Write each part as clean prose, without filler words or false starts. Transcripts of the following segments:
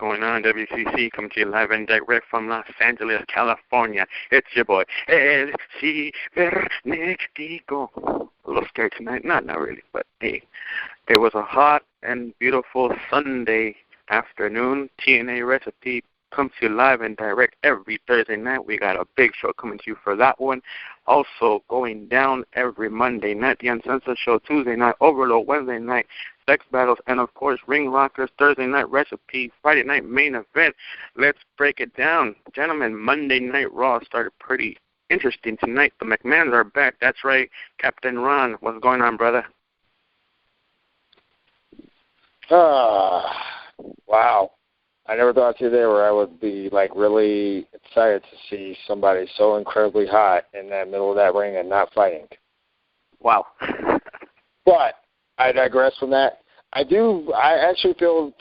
going on? WCC coming to you live and direct from Los Angeles, California. It's your boy, EL.CIBERNETICO. A little scared tonight. Not really, but hey. It was a hot and beautiful Sunday afternoon. TNA Recipe comes to you live and direct every Thursday night. We got a big show coming to you for that one. Also going down every Monday night, the Uncensored show Tuesday night, Overload Wednesday night, Sex Battles, and of course Ring Rockers Thursday night Recipe, Friday night main event. Let's break it down. Gentlemen, Monday Night Raw started pretty interesting tonight. The McMahons are back. That's right. Captain Ron, what's going on, brother? Wow. I never thought today where I would be, really excited to see somebody so incredibly hot in the middle of that ring and not fighting. Wow. But I digress from that. I actually feel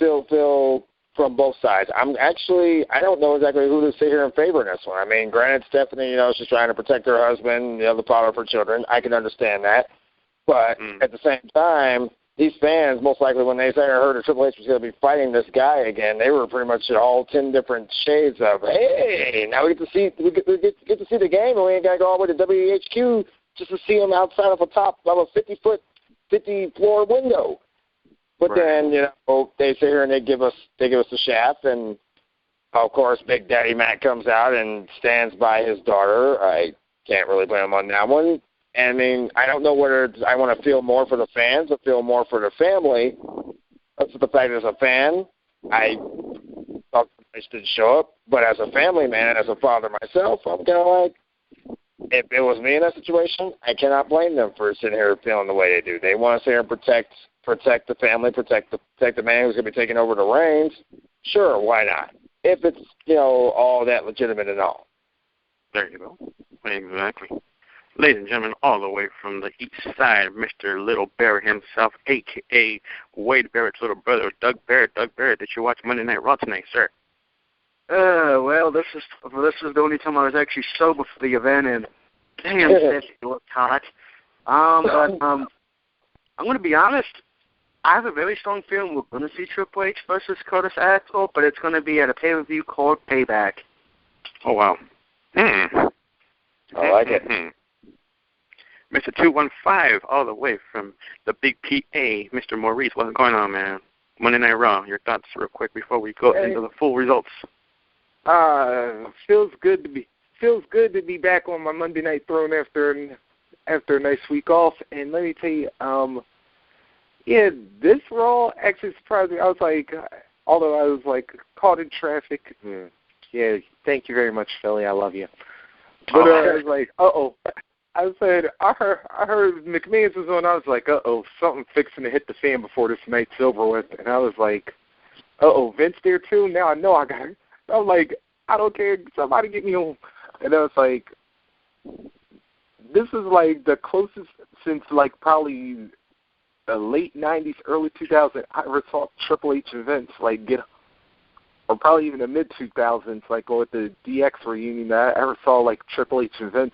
from both sides. I don't know exactly who to sit here in favor in this one. I mean, granted, Stephanie, she's trying to protect her husband, the father of her children. I can understand that. But at the same time, these fans, most likely when they heard that Triple H was going to be fighting this guy again, they were pretty much all 10 different shades of, hey, now we get to see the game, and we ain't got to go all the way to WHQ just to see him outside of a 50-floor window. But then, they sit here and they give us the shaft, and of course, Big Daddy Matt comes out and stands by his daughter. I can't really blame him on that one. I mean, I don't know whether I want to feel more for the fans or feel more for the family. That's the fact as a fan, I thought I didn't show up. But as a family man, as a father myself, I'm kind of like, if it was me in that situation, I cannot blame them for sitting here feeling the way they do. They want to sit here and protect the family, protect the man who's going to be taking over the reins. Sure, why not? If it's, all that legitimate and all. There you go. Exactly. Ladies and gentlemen, all the way from the east side, Mr. Little Barrett himself, a.k.a. Wade Barrett's little brother, Doug Barrett. Doug Barrett, did you watch Monday Night Raw tonight, sir? Well, this is the only time I was actually sober for the event, and damn, it looked hot. I'm going to be honest. I have a very strong feeling we're going to see Triple H versus Curtis Axel, but it's going to be at a pay-per-view called Payback. Oh, wow. I like it. Mr. 215, all the way from the Big PA, Mr. Maurice. What's going on, man? Monday Night Raw, your thoughts real quick before we go into the full results. Feels good to be back on my Monday Night Throne after a nice week off. And let me tell you, this Raw actually surprised me. I was like, although I was caught in traffic. Yeah, thank you very much, Philly. I love you. But I was like, I said, I heard McMahon's was on. I was like, something fixing to hit the fan before this night's over with. And I was like, Vince there too? Now I know I got it. I'm like, I don't care. Somebody get me home. And I was like, this is the closest since probably the late 90s, early 2000s I ever saw Triple H and Vince or probably even the mid-2000s, with the DX reunion that I ever saw Triple H and Vince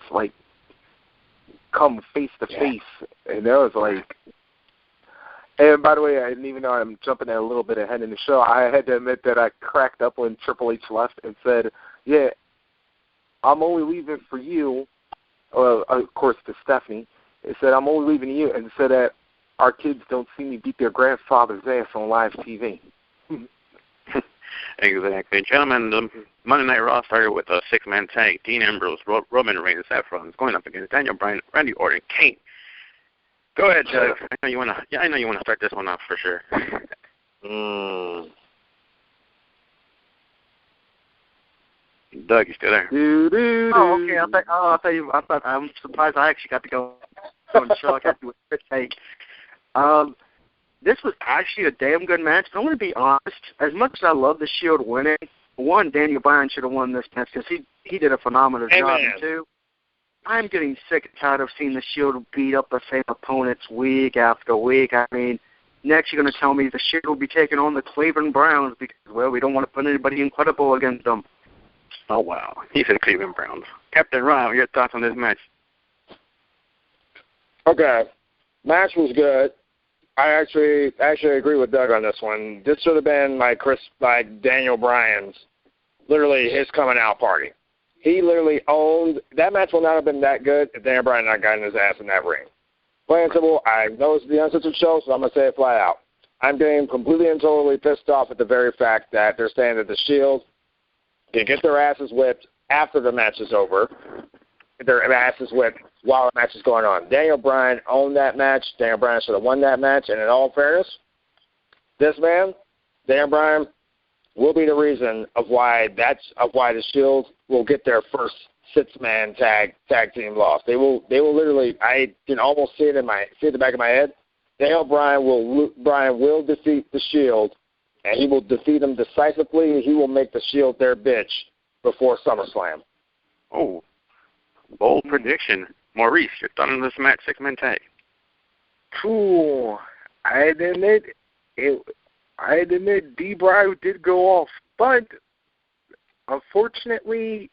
come face to face, and that was and by the way, I didn't even know I'm jumping a little bit ahead in the show. I had to admit that I cracked up when Triple H left and said, yeah, I'm only leaving for you, of course to Stephanie. It said, I'm only leaving you, and said that our kids don't see me beat their grandfather's ass on live TV. Exactly. Gentlemen, the Monday Night Raw started with a six-man tag. Dean Ambrose, Roman Reigns, Seth Rollins going up against Daniel Bryan, Randy Orton, Kane. Go ahead, Doug. I know you want to start this one off for sure. Doug, you still there? Oh, okay. I'll tell you. I'm surprised I actually got to go on the show. I got to do a quick take. This was actually a damn good match. I'm going to be honest. As much as I love the Shield winning, one, Daniel Bryan should have won this match because he did a phenomenal job. And two, I'm getting sick and tired of seeing the Shield beat up the same opponents week after week. I mean, next you're going to tell me the Shield will be taking on the Cleveland Browns because, well, we don't want to put anybody incredible against them. Oh, wow. He said Cleveland Browns. Captain Ron, your thoughts on this match? Okay. Match was good. I actually agree with Doug on this one. This should have been like Daniel Bryan's, literally his coming out party. He literally owned that match. Will not have been that good if Daniel Bryan not gotten his ass in that ring. Plain and simple. I know it's the Uncensored show, so I'm gonna say it flat out. I'm getting completely and totally pissed off at the very fact that they're saying that the Shield can get their asses whipped after the match is over. Their asses whipped while the match is going on. Daniel Bryan owned that match. Daniel Bryan should have won that match. And in all fairness, this man, Daniel Bryan, will be the reason of why the Shield will get their first 6-man tag team loss. They will literally. I can almost see it in the back of my head. Daniel Bryan will defeat the Shield, and he will defeat them decisively. He will make the Shield their bitch before SummerSlam. Oh. Bold prediction. Maurice, you're done in this match, 6-man tag. Cool. I'd admit, D-Bry did go off, but unfortunately,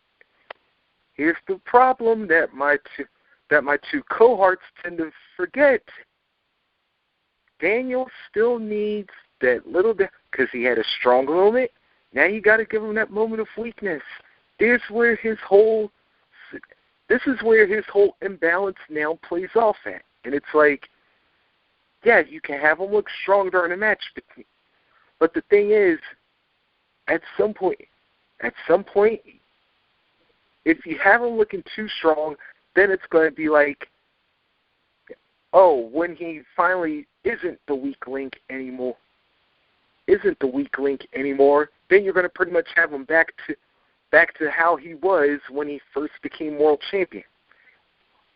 here's the problem that my two cohorts tend to forget. Daniel still needs that little bit, because he had a strong moment. Now you got to give him that moment of weakness. This is where his whole imbalance now plays off at. And it's like, yeah, you can have him look strong during a match, but the thing is, at some point, if you have him looking too strong, then it's going to be like, oh, when he finally isn't the weak link anymore, then you're going to pretty much have him back to how he was when he first became world champion.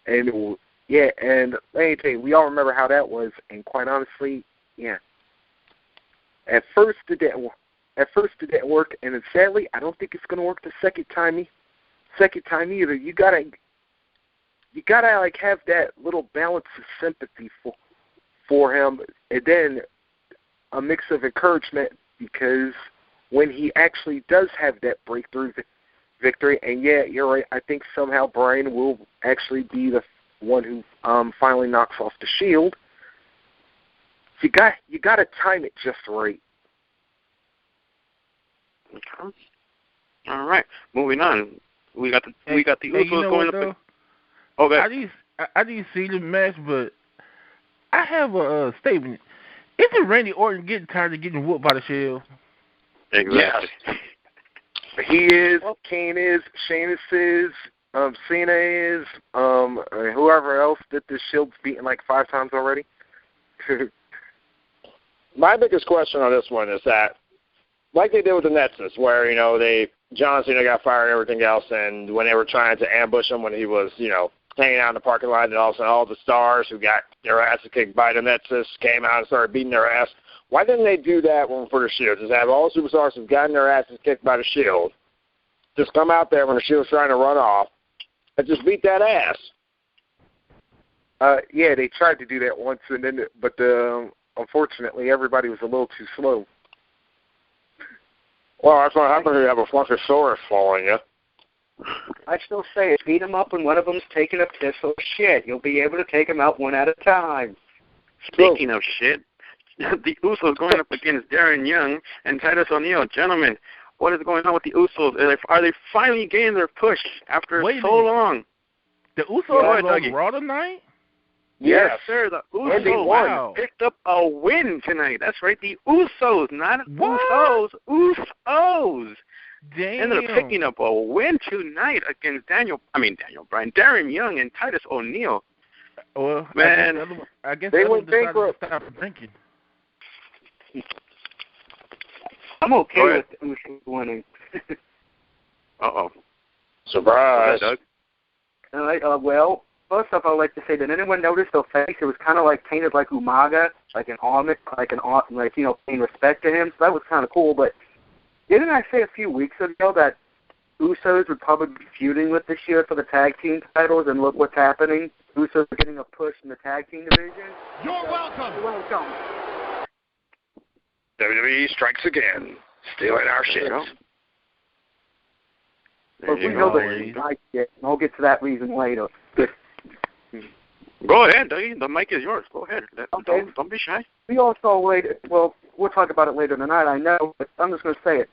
And yeah, and let me tell you, we all remember how that was. And quite honestly, yeah, at first it didn't work, and then sadly, I don't think it's going to work the second time either. You gotta like have that little balance of sympathy for him, and then a mix of encouragement, because when he actually does have that breakthrough victory, and yeah, you're right, I think somehow Bryan will actually be the one who finally knocks off the Shield. You got to time it just right. Okay. All right, moving on. We got the Usos going up. Okay. I didn't see the match, but I have a statement. Isn't Randy Orton getting tired of getting whooped by the Shield? Exactly. Yes. He is, Kane is, Sheamus is, Cena is, whoever else that the Shield's beaten like 5 times already. My biggest question on this one is that, like they did with the Nexus, where, John Cena got fired and everything else, and when they were trying to ambush him when he was, hanging out in the parking lot, and all of a sudden all the stars who got their asses kicked by the Nexus came out and started beating their ass. Why didn't they do that for the Shield? Just have all the superstars who've gotten their asses kicked by the Shield just come out there when the Shield's trying to run off and just beat that ass? Yeah, they tried to do that once, but unfortunately everybody was a little too slow. Well, that's what happens when you have a Flunkosaurus following you. I still say it. Beat them up when one of them's taking a piss or shit. You'll be able to take them out one at a time. Speaking of shit, the Usos going up against Darren Young and Titus O'Neil. Gentlemen, what is going on with the Usos? Are they finally getting their push after so long? The Usos are on Raw tonight? Yes, sir. The Usos picked up a win tonight. That's right. The Usos, not Usos. Usos. Damn. And they're picking up a win tonight against Darren Young and Titus O'Neil. Well, man, I guess they went bankrupt. Stop drinking. I'm okay with Usos winning. Uh-oh. Surprise. Doug? All right, well, first off, I would like to say, did anyone notice their face? It was kind of like painted like Umaga, like paying respect to him. So that was kind of cool. But didn't I say a few weeks ago that Usos would probably be feuding with this year for the tag team titles? And look what's happening. Usos are getting a push in the tag team division. You're welcome. You're welcome. WWE strikes again, stealing our shit. But we know that, I'll get to that reason later. Go ahead, Dougie. The mic is yours. Go ahead. Okay. Don't be shy. We all saw later. Well, we'll talk about it later tonight, I know, but I'm just going to say it.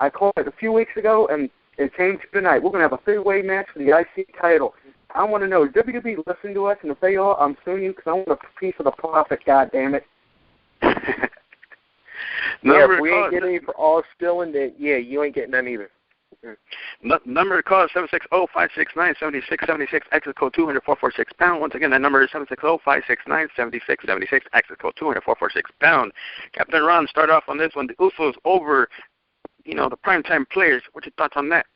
I called it a few weeks ago, and it came to tonight. We're going to have a three-way match for the IC title. I want to know, is WWE listening to us? And if they are, I'm suing you because I want a piece of the profit, goddammit. If we ain't getting any for all stealing, then, you ain't getting none either. Number to call is 760-569-7676, exit code 200-446-pound. Once again, that number is 760-569-7676, exit code 200-446-pound. Captain Ron, start off on this one. The Usos over, the primetime players. What's your thoughts on that?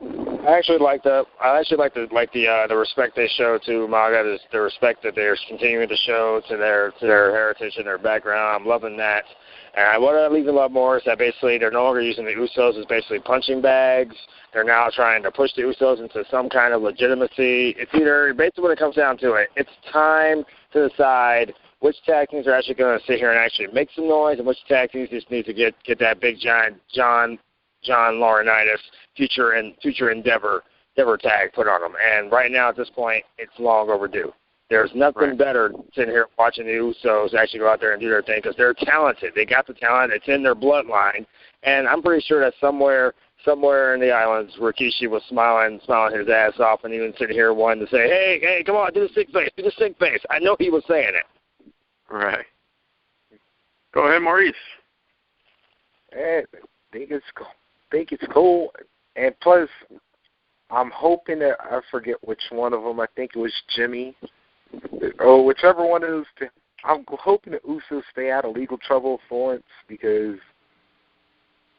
I actually like the respect they show to Maga, the respect that they're continuing to show to their heritage and their background. I'm loving that. And what I even love more is that basically they're no longer using the Usos as basically punching bags. They're now trying to push the Usos into some kind of legitimacy. It's either, basically when it comes down to it, it's time to decide which tag teams are actually going to sit here and actually make some noise and which tag teams just need to get that big giant John Laurinaitis future endeavor tag put on them. And right now at this point, it's long overdue. There's nothing better than sitting here watching the Usos actually go out there and do their thing because they're talented. They got the talent. It's in their bloodline. And I'm pretty sure that somewhere in the islands, Rikishi was smiling his ass off and even sitting here wanting to say, hey, come on, do the sick face. I know he was saying it. Right. Go ahead, Maurice. I think it's cool. And plus, I'm hoping that I forget which one of them. I think it was Jimmy. Oh, whichever one it is. I'm hoping the Usos stay out of legal trouble for once because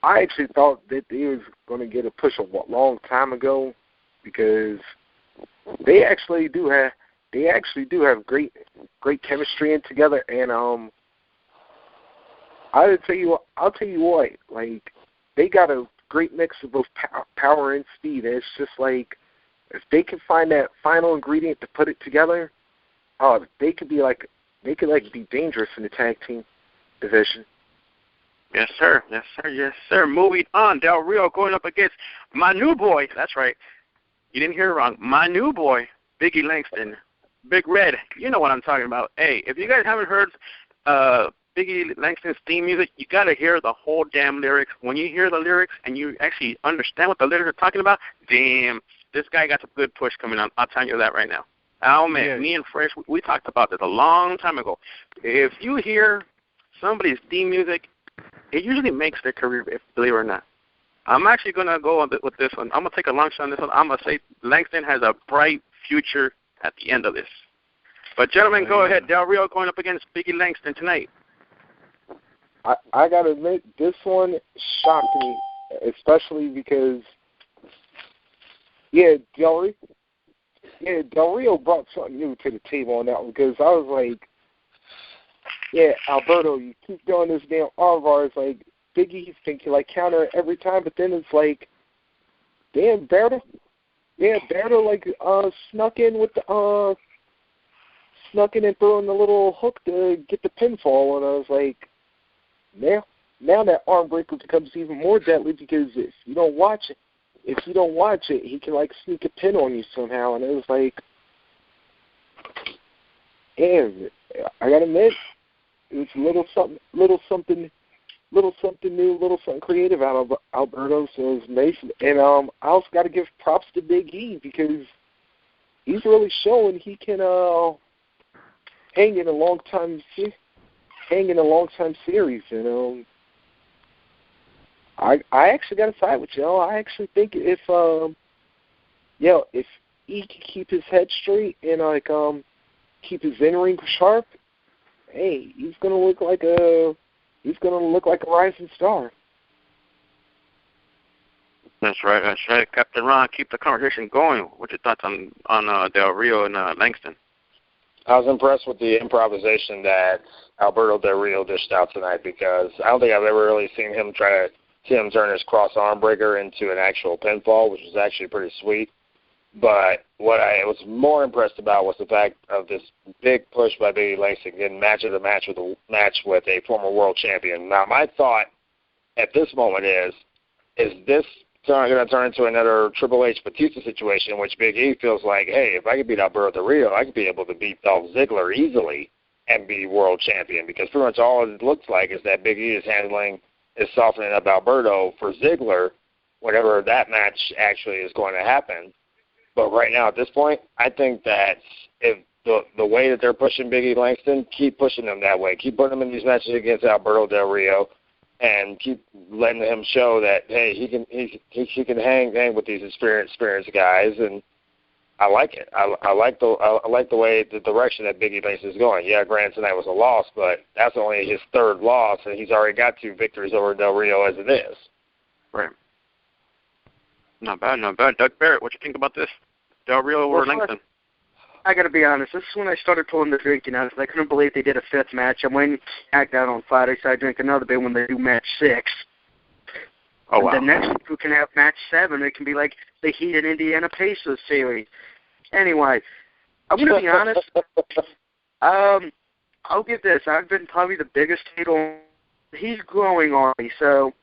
I actually thought that they was going to get a push a long time ago because they actually do have great chemistry in together. And I'll tell you what, like they got a great mix of both power and speed. And it's just like if they can find that final ingredient to put it together, they could be dangerous in the tag team division. Yes, sir. Yes, sir. Yes, sir. Moving on, Del Rio going up against my new boy. That's right. You didn't hear it wrong. My new boy, Biggie Langston, Big Red. You know what I'm talking about. Hey, if you guys haven't heard Biggie Langston's theme music, you got to hear the whole damn lyrics. When you hear the lyrics and you actually understand what the lyrics are talking about, damn, this guy got some good push coming on. I'll tell you that right now. Oh, man, Me and Fresh, we talked about this a long time ago. If you hear somebody's theme music, it usually makes their career, believe it or not. I'm actually going to go with this one. I'm going to take a long shot on this one. I'm going to say Langston has a bright future at the end of this. But, gentlemen, go ahead. Del Rio going up against Biggie Langston tonight. I got to admit, this one shocked me, especially because, Del Rio brought something new to the table on that one because I was like, Alberto, you keep doing this damn armbar. It's like Biggie, you think you counter it every time, but then it's like, damn, Berto, snuck in and throwing the little hook to get the pinfall, and I was like, now that arm breaker becomes even more deadly because if you don't watch it, he can sneak a pin on you somehow, and it was like, damn, I gotta admit, it was a little something new, little something creative out of Alberto, so it was nice. And I also got to give props to Big E because he's really showing he can hang in a long time series. I actually got to side with you. I actually think if E can keep his head straight and keep his in-ring sharp, hey, he's gonna look like a rising star. That's right. Captain Ron, keep the conversation going. What's your thoughts on Del Rio and Langston? I was impressed with the improvisation that Alberto Del Rio dished out tonight because I don't think I've ever really seen him turn his cross arm breaker into an actual pinfall, which was actually pretty sweet. But what I was more impressed about was the fact of this big push by Biggie Langston getting match with a former world champion. Now, my thought at this moment is this going to turn into another Triple H Batista situation in which Big E feels like, hey, if I could beat Alberto Del Rio, I could be able to beat Dolph Ziggler easily and be world champion, because pretty much all it looks like is that Big E is softening up Alberto for Ziggler, whenever that match actually is going to happen. But right now at this point, I think that if the way that they're pushing Big E Langston, keep pushing them that way. Keep putting him in these matches against Alberto Del Rio, and keep letting him show that, hey, he can hang with these experienced guys, and I like it. I like the way, the direction that Big E Langston is going. Yeah, granted tonight was a loss, but that's only his third loss, and he's already got 2 victories over Del Rio as it is. Right. Not bad. Doug Barrett, what you think about this? Del Rio or Langston? I got to be honest. This is when I started pulling the drinking out. I couldn't believe they did a 5th match. I'm waiting to act out on Friday, so I drink another beer when they do match 6. Oh, wow. The next week we can have match 7. It can be like the Heat and Indiana Pacers series. Anyway, I'm going to be honest. I'll give this. I've been probably the biggest hater. He's growing on me, so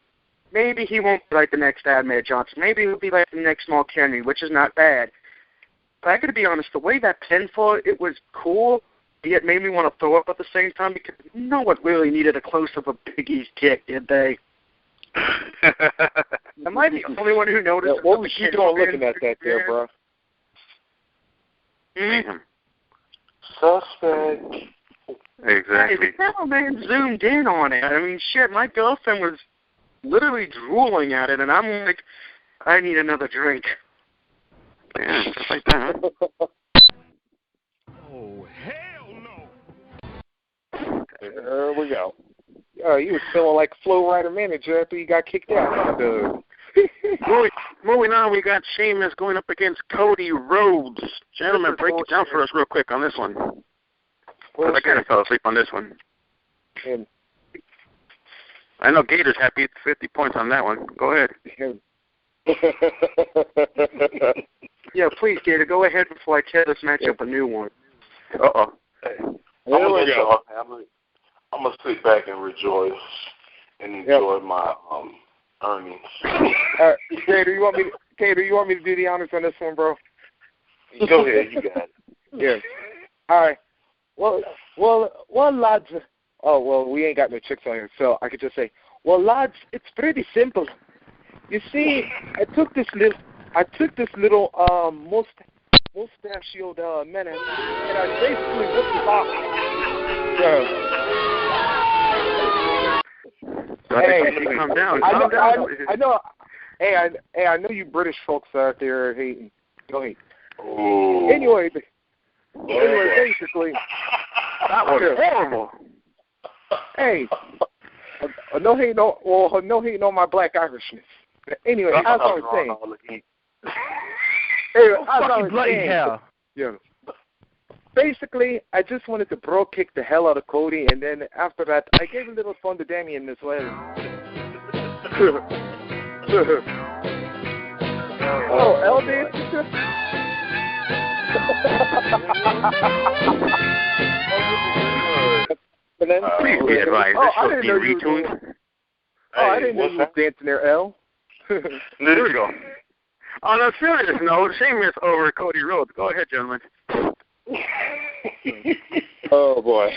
maybe he won't be like the next Admir Johnson. Maybe he'll be like the next Mark Henry, which is not bad. But I got to be honest, the way that pinfall, it was cool, yet made me want to throw up at the same time, because no one really needed a close-up of Big E's dick, did they? Am I the only one who noticed? Yeah, what was you doing looking at that there, bro? Mm-hmm. Suspect. Exactly. Hey, the cameraman zoomed in on it. I mean, shit, my girlfriend was literally drooling at it, and I'm like, I need another drink. Yeah, just like that. Huh? Oh, hell no. There we go. You was feeling like Flow Rider manager after you got kicked out, dude. Moving on, we got Sheamus going up against Cody Rhodes. Gentlemen, break it down for us real quick on this one. I kind of fell asleep on this one. And I know Gator's happy at 50 points on that one. Go ahead. Yeah, please, Gator, go ahead before I tear this match up a new one. Uh-oh. I'm going to sit back and rejoice and enjoy my earnings. Gator, you want me to do the honors on this one, bro? Go ahead, you got it. Yeah. All right. Well, lads. Oh, well, we ain't got no chicks on here, so I could just say, well, lads, it's pretty simple. You see, I took this little mustachioed menace, and I basically whipped his off. Hey, calm down. I know. Hey, I know you British folks out there hating. Go ahead. Ooh. Anyway, basically, that was horrible. Hey, no hating on my black Irishness. Anyway, as I was saying. Yeah. Basically, I just wanted to bro kick the hell out of Cody, and then after that, I gave a little fun to Damien as well. Oh, L did? Please be advised. This should be retuned. I didn't know you was dancing there, L. There we go. On a serious note, Sheamus over Cody Rhodes. Go ahead, gentlemen. Oh boy,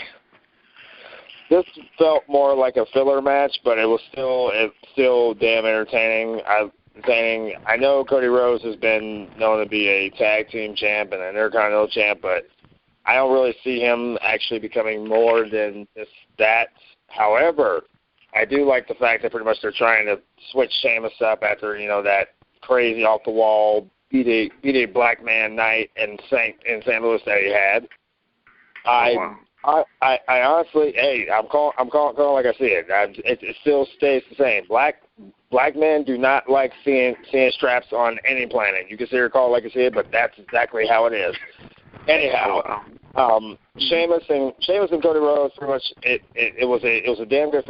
this felt more like a filler match, but it's still damn entertaining. I know Cody Rhodes has been known to be a tag team champ and an Intercontinental champ, but I don't really see him actually becoming more than just that. However, I do like the fact that pretty much they're trying to switch Sheamus up after, that crazy off the wall beat a black man night in St. Louis that he had. I honestly, hey, I'm calling like I see it. It still stays the same. Black men do not like seeing straps on any planet. You can see or call it like I see it, but that's exactly how it is. Anyhow, Sheamus and Cody Rhodes, pretty much it was a damn good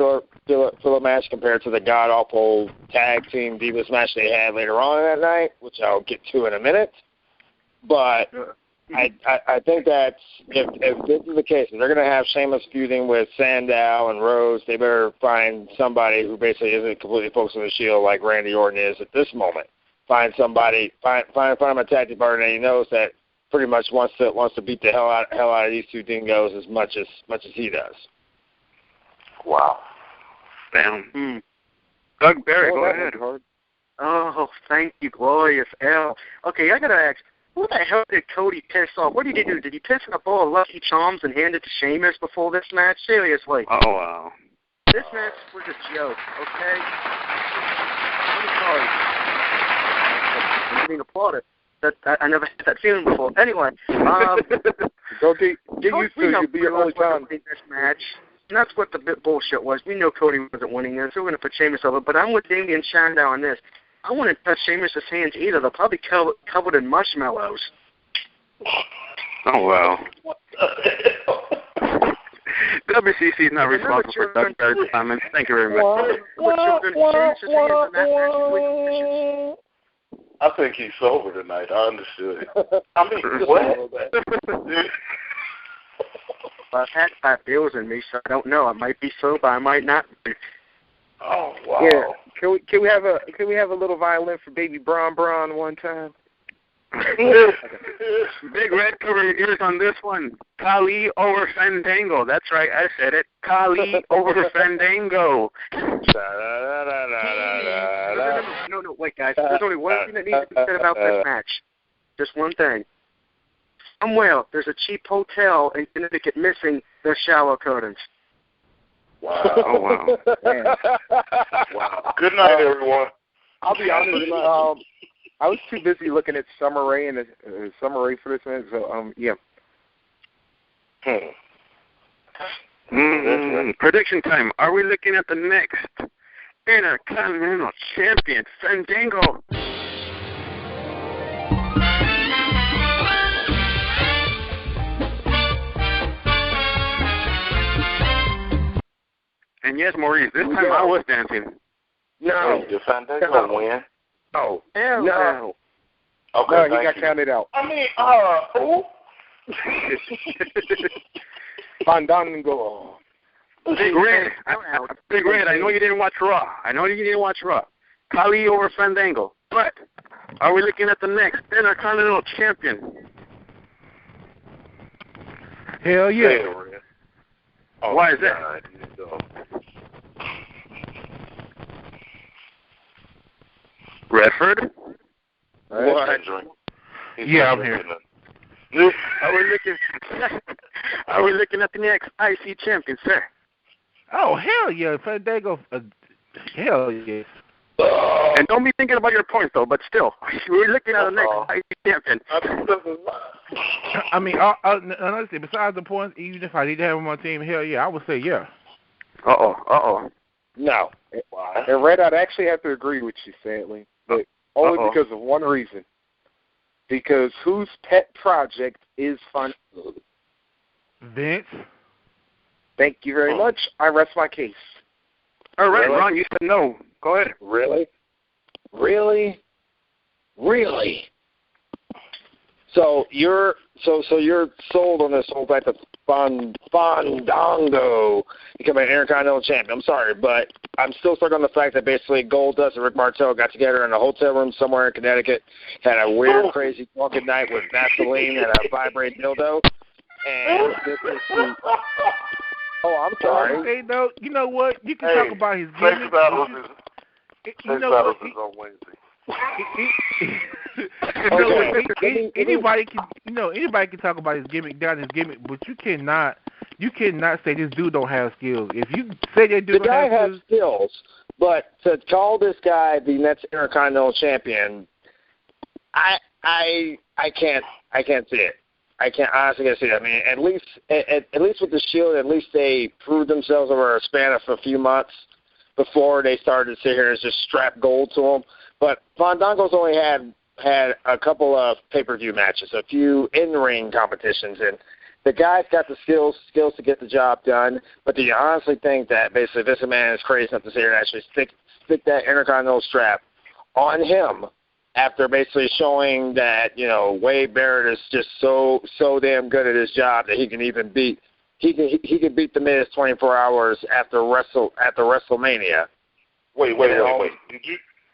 filler match compared to the god awful tag team Divas match they had later on that night, which I'll get to in a minute. But I think that if this is the case, and they're going to have Sheamus feuding with Sandow and Rose, they better find somebody who basically isn't completely focused on the Shield like Randy Orton is at this moment. Find somebody, find him a tag team partner that he knows that pretty much wants to beat the hell out of these two dingoes as much as he does. Wow. Damn. Doug Barry, go ahead. Oh, thank you, glorious L. Okay, I got to ask, what the hell did Cody piss off? What did he do? Did he piss in a bowl of Lucky Charms and hand it to Sheamus before this match? Seriously. Oh, wow. This match was a joke, okay? I'm sorry. I'm being applauded. I never had that feeling before. Anyway, Don't get used to it. You'll be your only time. This match. And that's what the bit bullshit was. We know Cody wasn't winning this. We're going to put Sheamus over. But I'm with Damian Sandow on this. I wouldn't touch Sheamus' hands either. They're probably covered in marshmallows. Oh, wow. WCC is not responsible for Doug Barry's comments. Thank you very much. I think he's sober tonight. I understood. I mean, what? I've had 5 beers in me, so I don't know. I might be sober. I might not be. Oh, wow. Yeah. Can we have a little violin for Baby Braun one time? Big Red cover your ears on this one. Kali over Fandango. That's right, I said it. Kali over Fandango. No, wait, guys. There's only one thing that needs to be said about this match. Just one thing. Somewhere there's a cheap hotel in Connecticut missing their shower curtains. Wow. Oh, wow. Wow. Good night, everyone. I'll be honest. I was too busy looking at Summer Rae and Summer Rae for this match. So yeah. Prediction time. Are we looking at the next Intercontinental Champion, Fandango? And yes, Maurice, this time I was dancing. No. Did Fandango win? No. No. Okay, no, he got counted out. I mean, who? Fandango. Big Red. Big Red, I know you didn't watch Raw. Kali over Fandango. But are we looking at the next Intercontinental Champion? Hell yeah. Oh, why is that? Redford? What? Yeah, I'm here. Are we looking at the next IC champion, sir? Oh, hell yeah. Fandango. Hell yeah. And don't be thinking about your points, though, but still, we're looking at the next IC champion. I mean, honestly, besides the points, even if I didn't have him on my team, hell yeah, I would say yeah. No. And Red, I'd actually have to agree with you, sadly, but only because of one reason. Because whose pet project is fun? Vince. Thank you very much. I rest my case. All right, really? Ron, you said no. Go ahead. Really? So you're sold on this whole type of Fandango becoming an Intercontinental Champion. I'm sorry, but I'm still stuck on the fact that basically Goldust and Rick Martel got together in a hotel room somewhere in Connecticut, had a weird, crazy drunken night with Vaseline and a vibrating dildo, and this is the... Oh, I'm sorry. Hey, no, you know what? You can talk about his gimmick. Sex battles is on Wednesday. Anybody can talk about his gimmick, but you cannot say this dude don't have skills. If you say that dude the guy has skills, but to call this guy the next Intercontinental Champion, I can't see it. I honestly can't see it. I mean, at least with the Shield, at least they proved themselves over a span of a few months before they started to sit here and just strap gold to them. But Fandango's only had a couple of pay-per-view matches, a few in-ring competitions, and the guy's got the skills to get the job done. But do you honestly think that basically this man is crazy enough to sit here and actually stick that Intercontinental strap on him after basically showing that, Wade Barrett is just so damn good at his job that he can even beat he can beat the Miz 24 hours after WrestleMania. Wait.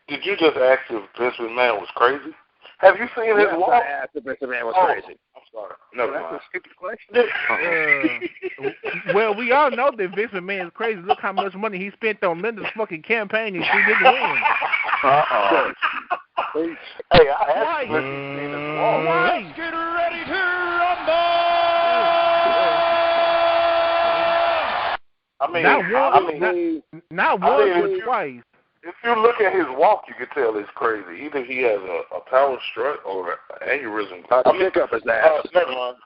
Did you just ask if Vince McMahon was crazy? Have you seen his walk? I asked if Vince McMahon was crazy. I'm sorry. Never mind. That's a stupid question. Well, we all know that Vince McMahon is crazy. Look how much money he spent on Linda's fucking campaign and she didn't win. Uh-oh. Hey, I asked you if you've seen his walk. Right. Get ready to rumble! Not once, but twice. If you look at his walk, you can tell it's crazy. Either he has a power strut or an aneurysm. Pick up his ass. Never mind.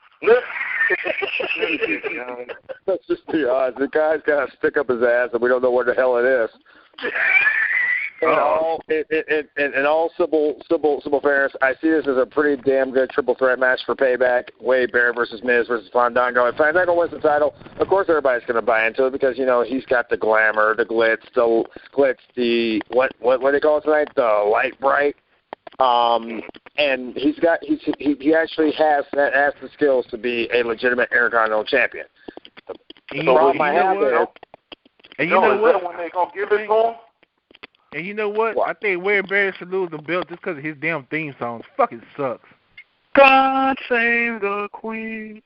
Let's just be honest. The guy's got to stick up his ass, and we don't know where the hell it is. In all civil fairness, I see this as a pretty damn good triple threat match for Payback. Wade Barrett versus Miz versus Fandango. If Fandango wins the title, of course everybody's going to buy into it because he's got the glamour, the glitz, the what do they call it tonight? The light bright. And he actually has the skills to be a legitimate Intercontinental champion. The problem I have is, and you know what? When they gonna give it to him? And you know what? I think Wade Barrett should lose the belt just because of his damn theme song. Fucking sucks. God save the Queen.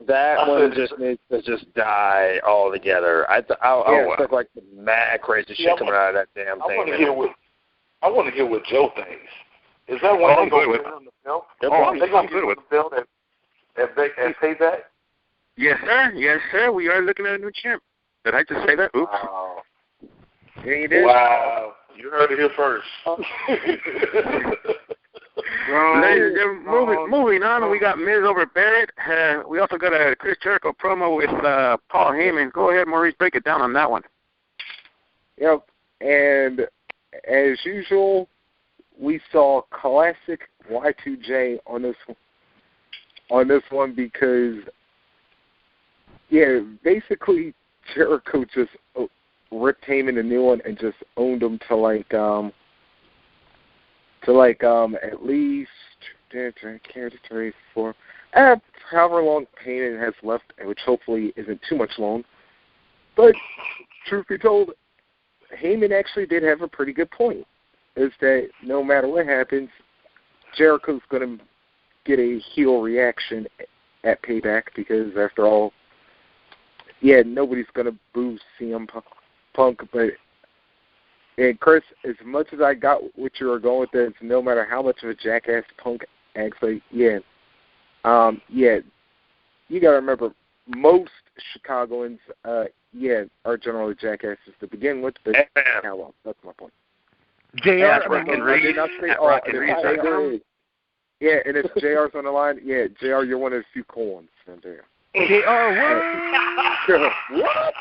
That one just needs to just die altogether. I expect like the mad crazy shit coming out of that damn thing. I want to hear what Joe thinks. Is that when they going to give him the belt? They going to give him the belt at Payback? Yes, sir. Yes, sir. We are looking at a new champ. Did I just say that? Oops. Wow. Yeah, you did. Wow. You heard it here first. Ladies and gentlemen, moving on, we got Miz over Barrett. We also got a Chris Jericho promo with Paul Heyman. Go ahead, Maurice, break it down on that one. Yep, and as usual, we saw classic Y2J on this one because, basically Jericho just ripped Heyman a new one and just owned him to at least 4, however long Heyman has left, which hopefully isn't too much long. But truth be told, Heyman actually did have a pretty good point. Is that no matter what happens, Jericho's going to get a heel reaction at Payback because after all, nobody's going to boo CM Punk, and Chris, as much as I got what you were going with this, no matter how much of a jackass Punk actually, you got to remember, most Chicagoans, are generally jackasses to begin with, but well, that's my point. JR, and if JR's on the line, JR, you're one of the few cool ones. JR, what? What?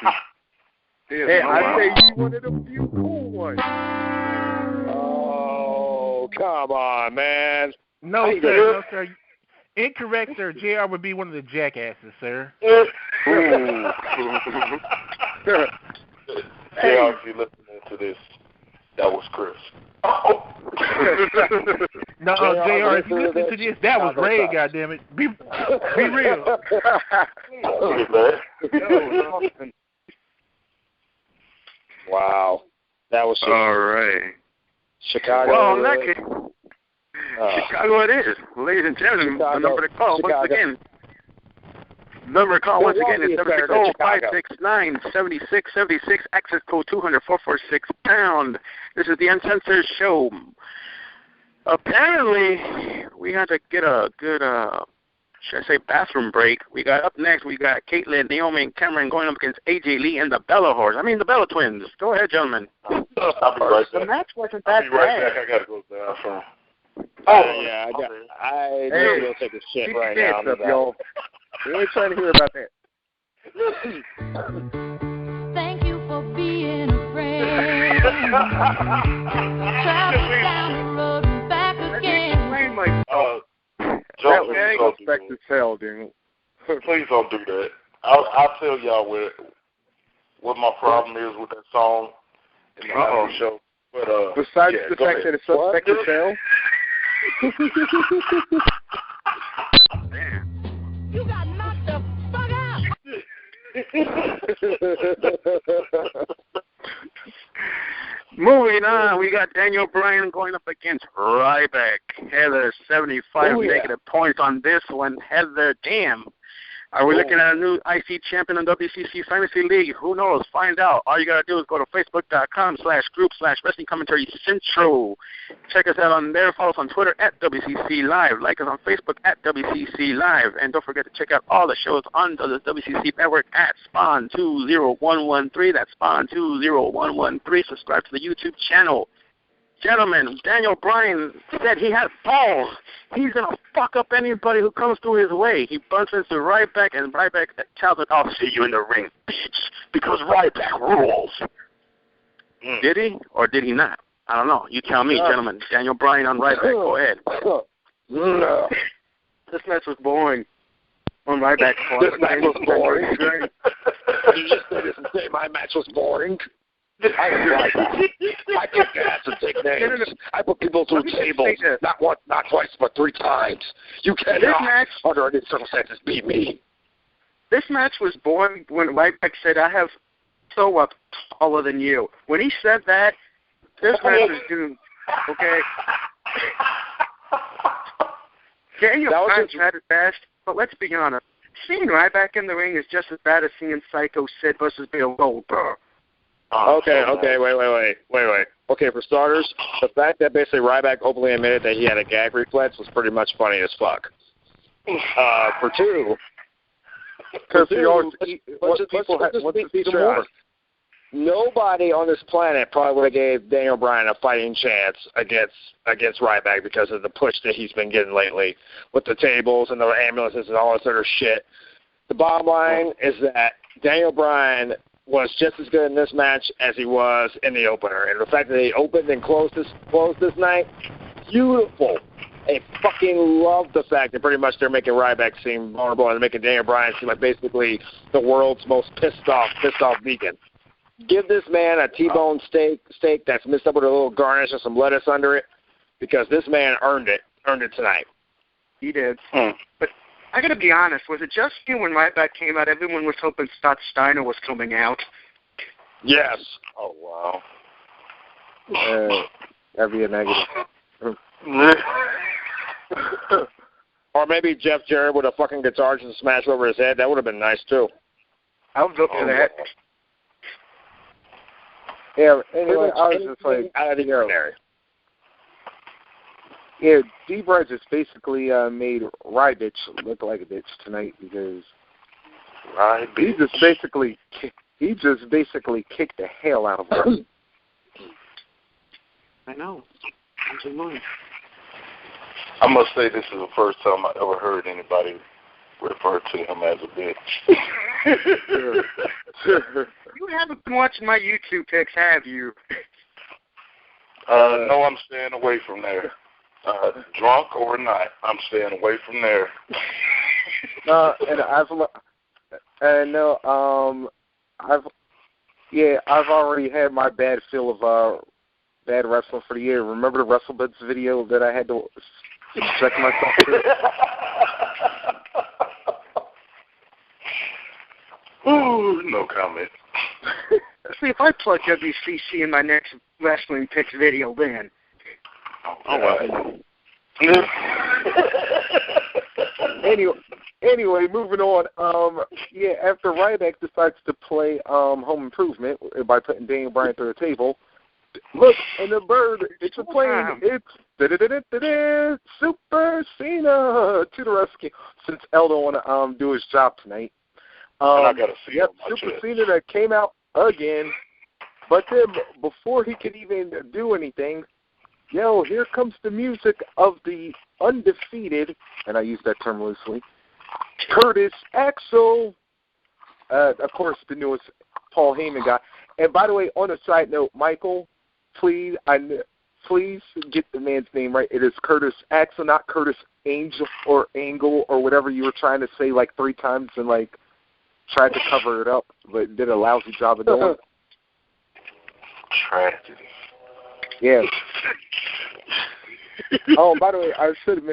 Hey, I say you one of the few cool ones. Oh, come on, man. No, sir. Incorrect, sir. JR would be one of the jackasses, sir. JR, if you're listening to this, that was Chris. No, JR, if you listen to this, that was Ray, goddammit. Be real. Wow. That was all right. Chicago. Well, in that case, Chicago it is. Ladies and gentlemen, the number to call once again. Number to call once again is 760-569-7676, access code 200-446-pound. This is the Uncensored Show. Apparently, we had to get a good, should I say, bathroom break. Up next, we got Caitlyn, Naomi, and Cameron going up against AJ Lee and the Bella Twins. Go ahead, gentlemen. I'll be right back. The match wasn't that I'll be right bad. back. I got to go to the bathroom. I need to go take a shit right now. Y'all. We ain't trying to hear about that. Thank you for being a friend. Travel down the road and back again. Joe, that was unexpected as hell, dude. Please don't do that. I'll tell y'all what my problem is with that song in the show. But besides the fact that it's suspect as hell. Damn. You got knocked the fuck out. Moving on, we got Daniel Bryan going up against Ryback. Heather, 75 negative points on this one. Heather, damn. Are we looking at a new IC champion in WCC Fantasy League? Who knows? Find out. All you got to do is go to facebook.com/group/Wrestling Commentary Central. Check us out on there. Follow us on Twitter at WCC Live. Like us on Facebook at WCC Live. And don't forget to check out all the shows on the WCC Network at Spawn 20113. That's Spawn 20113. Subscribe to the YouTube channel. Gentlemen, Daniel Bryan said he had balls. He's going to fuck up anybody who comes through his way. He bumps into Ryback, and Ryback tells him, I'll see you in the ring, bitch, because Ryback rules. Did he or did he not? I don't know. You tell me, gentlemen. Daniel Bryan on Ryback. Go ahead. This match was boring on Ryback's part. This match was boring. You just said it and say my match was boring. I kick ass and take names. I put people through tables, not once, not twice, but 3 times. You cannot, under any circumstances, beat me. This match was boring when Ryback said, I have so up taller than you. When he said that, this match was doomed. Okay? Daniel Bryan tried his best, but let's be honest. Seeing Ryback in the ring is just as bad as seeing Psycho Sid versus Bill Goldberg. Okay, wait. Okay, for starters, the fact that basically Ryback openly admitted that he had a gag reflex was pretty much funny as fuck. For two, nobody on this planet probably would have gave Daniel Bryan a fighting chance against Ryback because of the push that he's been getting lately with the tables and the ambulances and all this other shit. The bottom line is that Daniel Bryan was just as good in this match as he was in the opener. And the fact that he opened and closed this night, beautiful. I fucking love the fact that pretty much they're making Ryback seem vulnerable and making Daniel Bryan seem like basically the world's most pissed off vegan. Give this man a T-bone steak that's mixed up with a little garnish and some lettuce under it, because this man earned it tonight. He did. But I got to be honest, was it just you when Ryback came out, everyone was hoping Scott Steiner was coming out? Yes. Oh, wow. That'd be a negative. Or maybe Jeff Jarrett with a fucking guitar just smash over his head. That would have been nice, too. I would look for that. Yeah, anyway, I was just like, out of the ordinary. Yeah, D-Bry just basically made Ryback look like a bitch tonight because he just basically kicked the hell out of him. I know. That's annoying. I must say this is the first time I ever heard anybody refer to him as a bitch. You haven't been watching my YouTube pics, have you? No, I'm staying away from there. Drunk or not, I'm staying away from there. I've already had my bad fill of bad wrestling for the year. Remember the WrestleBits video that I had to check myself through? Ooh, no comment. See, if I plug WCC in my next Wrestling Picks video, then. Oh, wow. Anyway, moving on. After Ryback decides to play Home Improvement by putting Daniel Bryan through a table, look, and the bird, it's a plane. It's Super Cena to the rescue. Since El don't want to do his job tonight. And I got to see Super Cena that came out again, but then before he could even do anything, here comes the music of the undefeated, and I use that term loosely, Curtis Axel. Of course, the newest Paul Heyman guy. And by the way, on a side note, Michael, please get the man's name right. It is Curtis Axel, not Curtis Angel or Angle or whatever you were trying to say like 3 times and like tried to cover it up, but did a lousy job of doing it. Tragedy. Yeah. Oh, by the way, I should have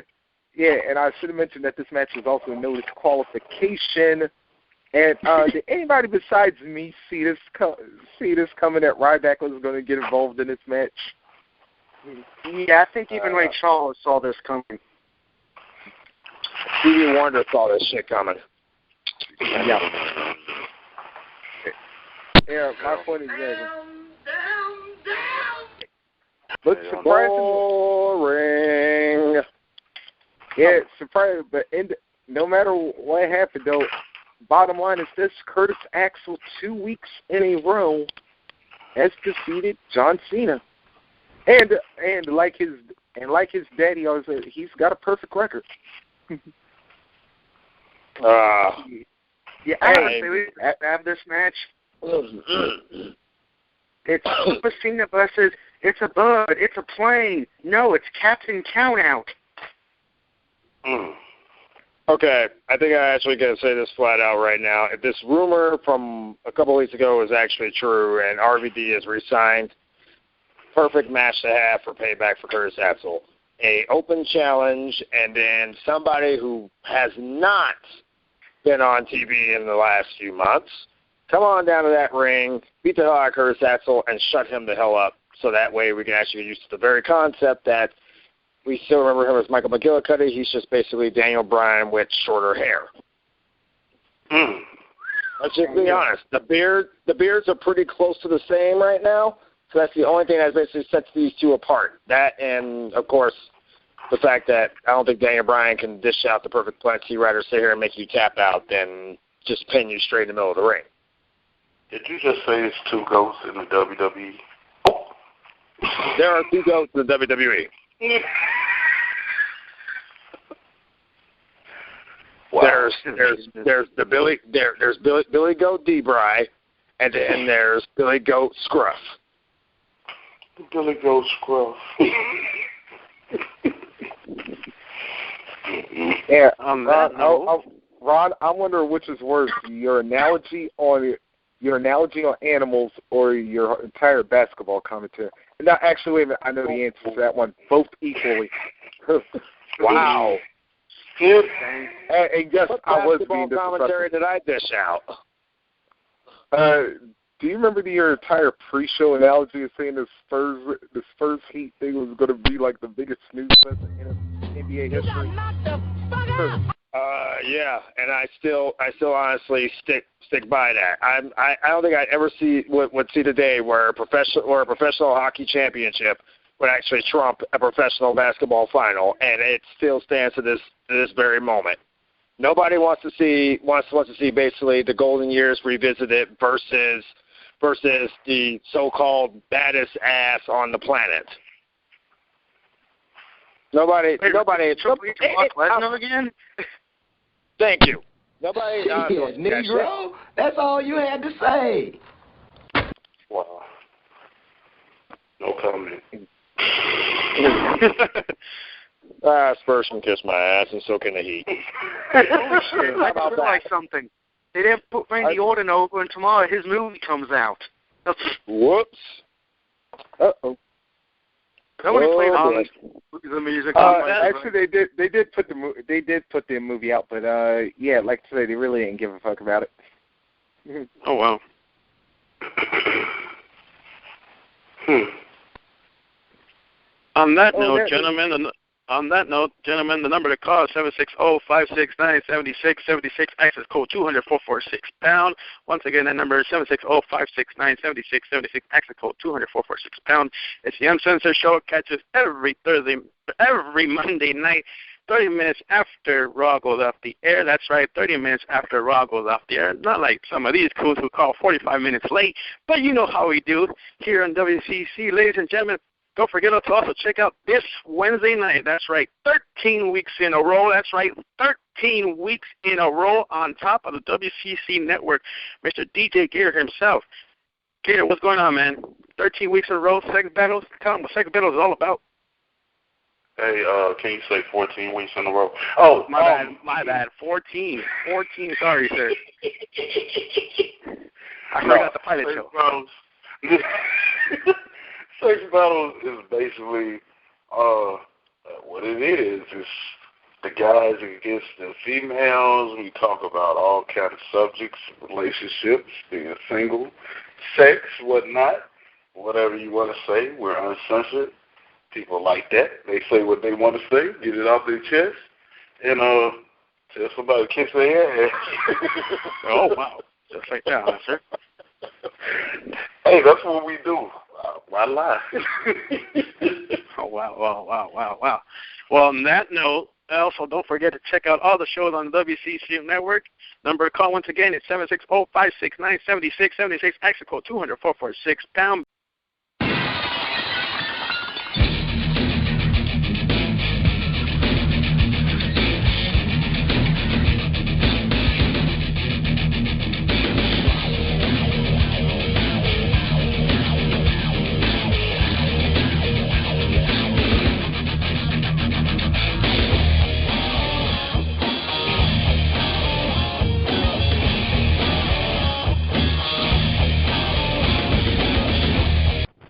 mentioned that this match was also no disqualification. And did anybody besides me see this coming that Ryback was going to get involved in this match? Yeah, I think even Ray Charles saw this coming. Stevie Wonder saw this shit coming. Yeah. Yeah, my point is that. But surprisingly, boring. Yeah, surprising, but no matter what happened, though, bottom line is this: Curtis Axel 2 weeks in a row has defeated John Cena, and like his daddy always said, he's got a perfect record. Yeah, I would say we have this match. It's Super Cena versus it's a bird, it's a plane. No, it's Captain Countout. Okay, I think I actually can say this flat out right now. If this rumor from a couple weeks ago is actually true and RVD is re-signed, perfect match to have for payback for Curtis Axel. A open challenge, and then somebody who has not been on TV in the last few months, come on down to that ring, beat the hell out of Curtis Axel, and shut him the hell up. So that way we can actually get used to the very concept that we still remember him as Michael McGillicuddy. He's just basically Daniel Bryan with shorter hair. Let's just be honest. The beards are pretty close to the same right now, so that's the only thing that basically sets these two apart. That and, of course, the fact that I don't think Daniel Bryan can dish out the perfect punch. He'd rather sit here and make you tap out than just pin you straight in the middle of the ring. Did you just say it's two goats in the WWE? There are two goats in the WWE. Wow. There's Billy Goat D-Bry, and there's Billy Goat Scruff. Billy Goat Scruff. Yeah, Ron, I wonder which is worse, your analogy on animals or your entire basketball commentary. No, actually, wait a minute, I know the answer to that one. Both equally. Wow. And yes, I was being disrespectful. What commentary did I dish out? Do you remember your entire pre-show analogy of saying the Spurs Heat thing was going to be like the biggest snooze fest in NBA history? Yeah, and I still honestly stick by that. I don't think I'd ever would see the day where a professional hockey championship would actually trump a professional basketball final, and it still stands to this very moment. Nobody wants to see basically the golden years revisited versus the so-called baddest ass on the planet. Nobody. Lesnar again? Thank you. Nobody. Negro, that's all you had to say. Wow. No comment. Spurs can kiss my ass, and so can the Heat. Holy shit! I just realized something. They didn't put Randy Orton over, and tomorrow his movie comes out. Whoops. Uh-oh. Nobody played the music. Actually, they did put the movie out, but yeah, like I said, they really didn't give a fuck about it. Oh wow. On that note, gentlemen, the number to call is 760-569-7676, access code 200-446-pound. Once again, that number is 760-569-7676, access code 200-446-pound. It's the Uncensored Show. Catch us every Monday night, 30 minutes after Raw goes off the air. That's right, 30 minutes after Raw goes off the air. Not like some of these crews who call 45 minutes late, but you know how we do here on WCC. Ladies and gentlemen, don't forget to also check out this Wednesday night. That's right, 13 weeks in a row. That's right, 13 weeks in a row on top of the WCC network. Mr. DJ Gator himself. Gator, what's going on, man? 13 weeks in a row, Second Battles. Tell them what Second Battles is all about. Hey, can you say 14 weeks in a row? Oh, my bad. 14, sorry, sir. I forgot the pilot show. Sex Battles is basically What it is the guys against the females. We talk about all kinds of subjects, relationships, being single, sex, whatnot, whatever you want to say. We're uncensored. People like that. They say what they want to say, get it off their chest, and tell somebody to kiss their ass. Oh, wow. Just like that, huh, sir? Hey, that's what we do. Why lie? Oh, wow. Well, on that note, also don't forget to check out all the shows on the WCCU Network. Number to call once again is 760-569-7676, extra code 200-446 #.